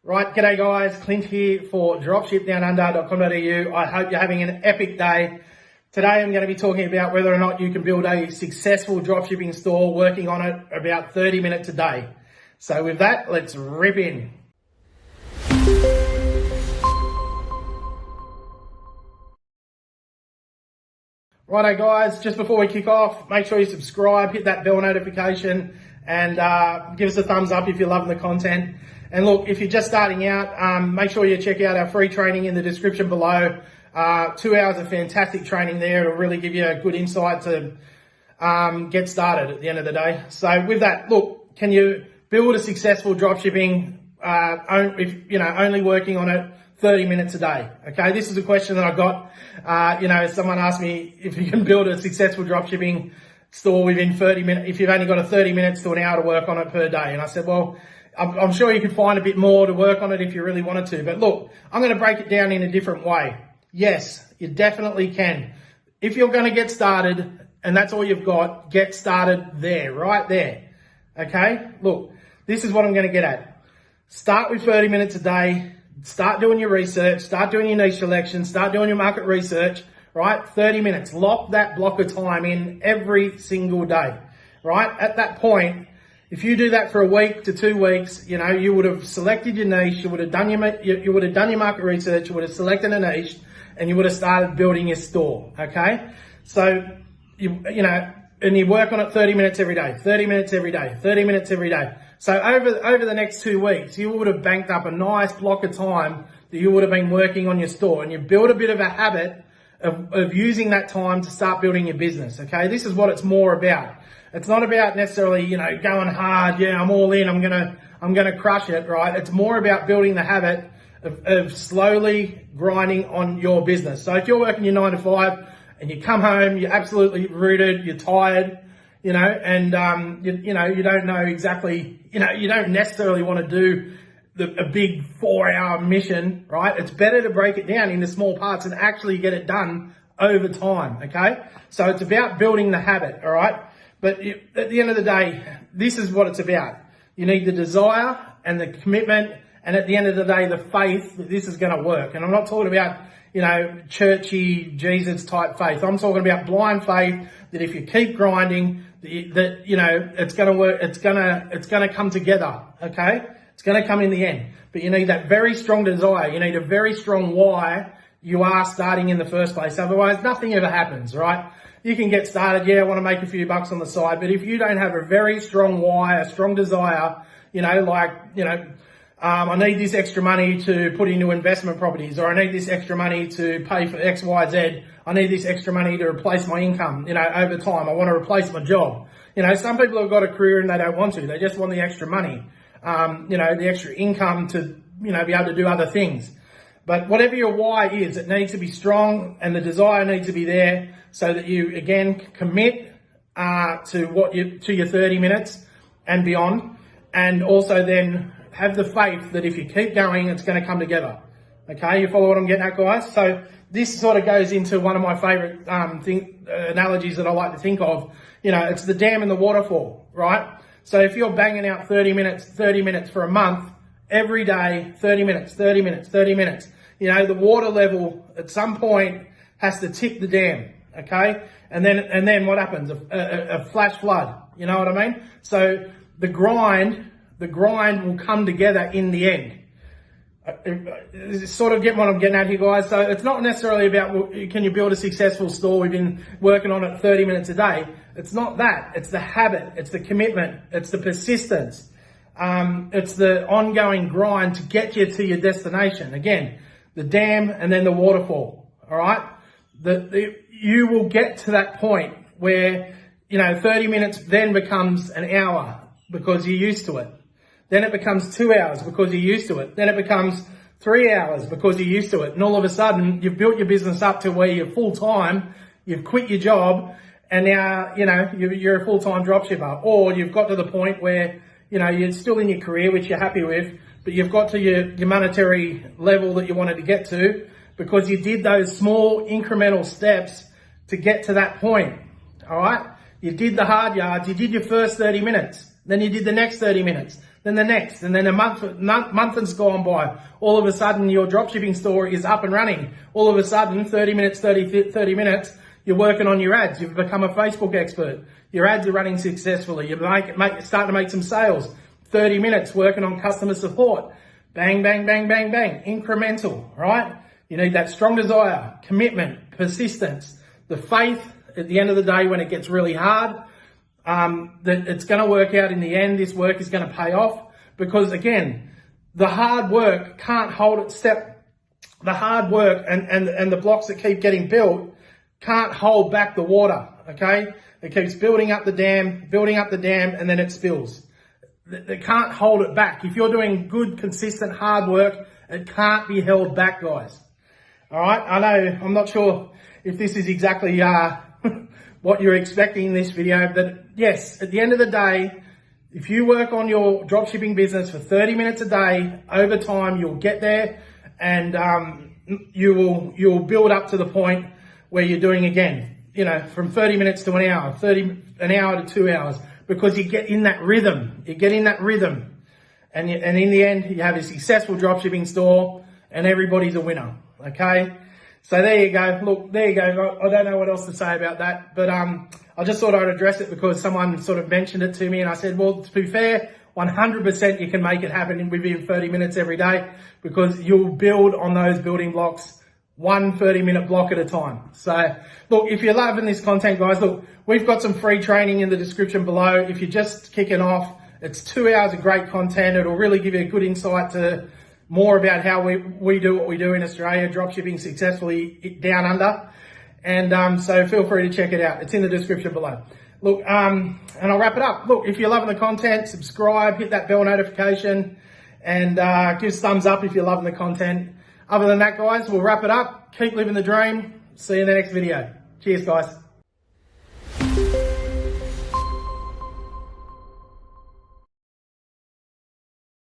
Right, g'day guys, Klint here for dropshipdownunder.com.au. I hope you're having an epic day. Today I'm going to be talking about whether or not you can build a successful dropshipping store working on it about 30 minutes a day. So with that, let's rip in. Righto guys, just before we kick off, make sure you subscribe, hit that bell notification and give us a thumbs up if you're loving the content. And look, if you're just starting out, make sure you check out our free training in the description below. 2 hours of fantastic training there. It'll really give you a good insight to get started at the end of the day. So with that, look, can you build a successful dropshipping only working on it 30 minutes a day? Okay, this is a question that I got. Someone asked me if you can build a successful dropshipping store within 30 minutes, if you've only got a 30 minutes to an hour to work on it per day. And I said, well, I'm sure you could find a bit more to work on it if you really wanted to. But look, I'm going to break it down in a different way. Yes, you definitely can. If you're going to get started and that's all you've got, get started there, right there. Okay? Look, this is what I'm going to get at. Start with 30 minutes a day. Start doing your research. Start doing your niche selection. Start doing your market research, right? 30 minutes. Lock that block of time in every single day, right? At that point, if you do that for a week to 2 weeks, you would have selected your niche, you would have done your market research, you would have selected a niche, and you would have started building your store. Okay, so and you work on it 30 minutes every day, 30 minutes every day, 30 minutes every day. So over the next 2 weeks, you would have banked up a nice block of time that you would have been working on your store, and you build a bit of a habit of using that time to start building your business. Okay, this is what it's more about. It's not about necessarily, going hard. Yeah, I'm all in. I'm gonna crush it, right? It's more about building the habit of slowly grinding on your business. So if you're working your 9 to 5 and you come home, you're absolutely rooted, you're tired, and you don't know exactly, you don't necessarily want to do a big 4-hour mission, right? It's better to break it down into small parts and actually get it done over time. Okay, so it's about building the habit. All right. But at the end of the day, this is what it's about. You need the desire and the commitment, and at the end of the day, the faith that this is going to work. And I'm not talking about, churchy Jesus type faith. I'm talking about blind faith that if you keep grinding, it's going to work. It's going to come together. Okay, it's going to come in the end. But you need that very strong desire. You need a very strong why you are starting in the first place. Otherwise, nothing ever happens, right? You can get started, I want to make a few bucks on the side, but if you don't have a very strong why, a strong desire, I need this extra money to put into investment properties, or I need this extra money to pay for X, Y, Z. I need this extra money to replace my income, over time. I want to replace my job. Some people have got a career and they don't want to. They just want the extra money, the extra income to, be able to do other things. But whatever your why is, it needs to be strong and the desire needs to be there so that you, again, commit to your 30 minutes and beyond. And also then have the faith that if you keep going, it's going to come together. Okay, you follow what I'm getting at, guys? So this sort of goes into one of my favorite analogies that I like to think of. It's the dam and the waterfall, right? So if you're banging out 30 minutes for a month, every day, 30 minutes, 30 minutes, 30 minutes. The water level at some point has to tip the dam, okay? And then what happens? A flash flood, you know what I mean? So the grind will come together in the end. Sort of get what I'm getting at here, guys. So it's not necessarily about can you build a successful store. We've been working on it 30 minutes a day. It's not that. It's the habit. It's the commitment. It's the persistence. It's the ongoing grind to get you to your destination. Again, the dam and then the waterfall. All right. You will get to that point where, 30 minutes then becomes an hour because you're used to it. Then it becomes 2 hours because you're used to it. Then it becomes 3 hours because you're used to it. And all of a sudden you've built your business up to where you're full time. You've quit your job and now, you're a full-time dropshipper, or you've got to the point where, you're still in your career, which you're happy with, but you've got to your monetary level that you wanted to get to because you did those small incremental steps to get to that point. All right. You did the hard yards. You did your first 30 minutes. Then you did the next 30 minutes. then the next, and then a month has gone by. All of a sudden, your dropshipping store is up and running. All of a sudden, 30 minutes, you're working on your ads. You've become a Facebook expert. Your ads are running successfully. You're starting to make some sales. 30 minutes working on customer support. Bang, bang, bang, bang, bang. Incremental, right? You need that strong desire, commitment, persistence, the faith at the end of the day when it gets really hard, that it's going to work out in the end. This work is going to pay off because, again, the hard work can't hold its step. The hard work and the blocks that keep getting built can't hold back the water, okay? It keeps building up the dam, and then it spills. They can't hold it back. If you're doing good, consistent, hard work, it can't be held back, guys. All right? I know, I'm not sure if this is exactly what you're expecting in this video, but yes, at the end of the day, if you work on your dropshipping business for 30 minutes a day, over time, you'll get there, and you'll build up to the point where you're doing, again, you know, from 30 minutes to an hour, an hour to 2 hours, because you get in that rhythm. And in the end, you have a successful dropshipping store and everybody's a winner, okay? So there you go. Look, there you go. I don't know what else to say about that, but I just thought I'd address it because someone sort of mentioned it to me, and I said, well, to be fair, 100% you can make it happen within 30 minutes every day, because you'll build on those building blocks, one 30-minute block at a time. So look, if you're loving this content, guys, look, we've got some free training in the description below. If you're just kicking off, it's 2 hours of great content. It'll really give you a good insight to more about how we do what we do in Australia, dropshipping successfully down under. And so feel free to check it out. It's in the description below. Look, and I'll wrap it up. Look, if you're loving the content, subscribe, hit that bell notification, and give us a thumbs up if you're loving the content. Other than that, guys, we'll wrap it up. Keep living the dream. See you in the next video. Cheers, guys.